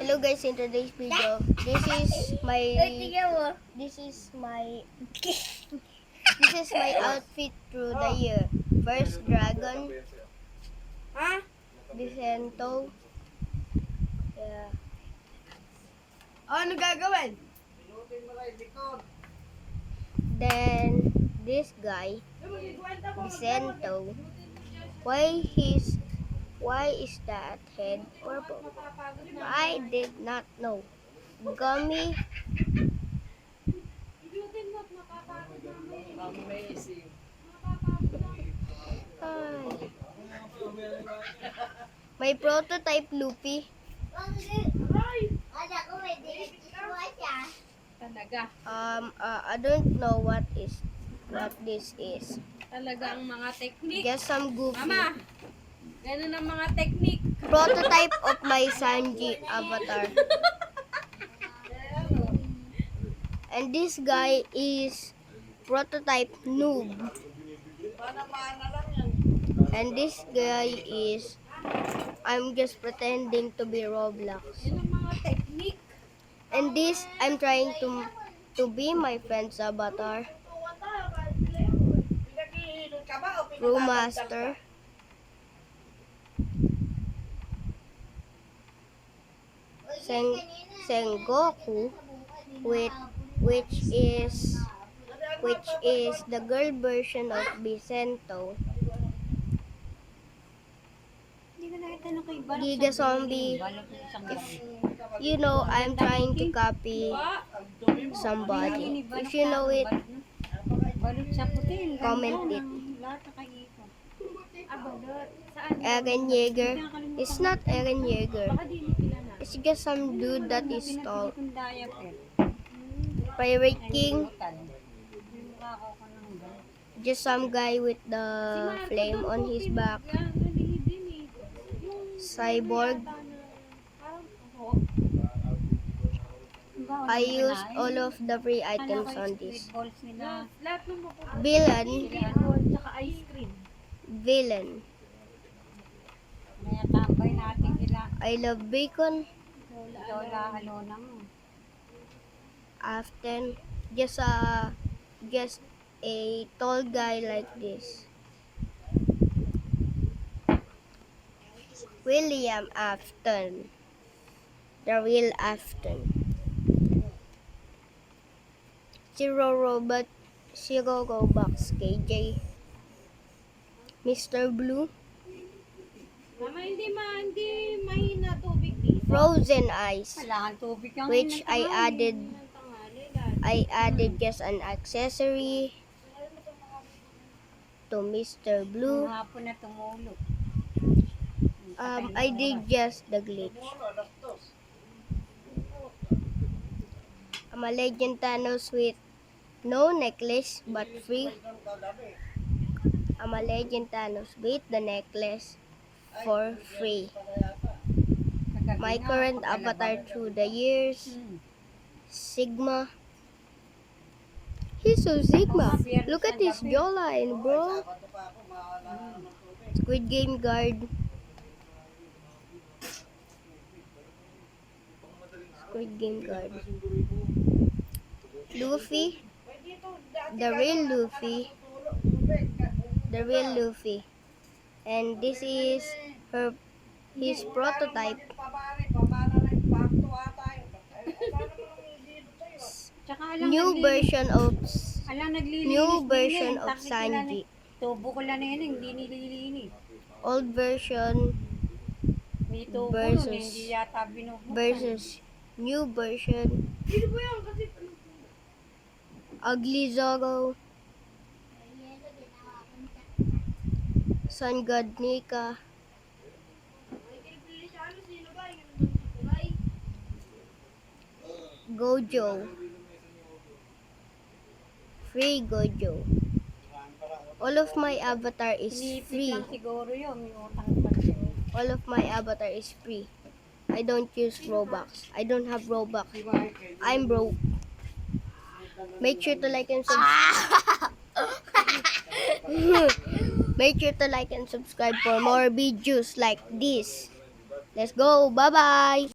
Hello guys, in today's video, this is my outfit through the year. First dragon, Vicento. Yeah. Ano gagawin? Then this guy, Vicento. Why is that head purple? I did not know. Gummy. Amazing. Ay. May prototype Luffy. Talaga. I don't know what this is. Talaga ang mga technique. Guess some goofy. Mama, ganun ang mga technique. Prototype of my Sanji avatar. And this guy is prototype noob. And this guy is I'm just pretending to be Roblox. Yan ang mga technique. And this I'm trying to be my friend's avatar. Brewmaster. Sengoku, which is the girl version of Vicento. Giga Zombie. If you know, I'm trying to copy somebody. If you know it, comment it. Eren Yeager. It's not Eren Yeager. It's just some dude that is tall. Pirate King. Just some guy with the flame on his back. Cyborg. I used all of the free items on this. Villain. Villain. I love bacon. After just a tall guy like this. William Afton. The real Afton. Zero Robux KJ. Mr. Blue. Mama, hindi mahina tubig dito. Frozen Ice. Tubig ang Which I added just an accessory to Mr. Blue. Hapon na tumulog. I did just the glitch. I'm a Legend Thanos with no necklace but free. I'm a Legend Thanos with the necklace for free. My current avatar through the years, Sigma. He's so Sigma. Look at his jawline, bro. Squid Game guard. Squid Game guard. Luffy. The real Luffy. The real Luffy. And this is his prototype. New version of Sanji. Tubo ko lang yan, hindi nililinis. Old version versus new version. Ugly Zoro. Sun God Nika. Gojo. Free Gojo. All of my avatar is free. All of my avatar is free. I don't use Robux. I don't have Robux. I'm broke. Make sure to like and subscribe. Make sure to like and subscribe for more videos like this. Let's go. Bye-bye.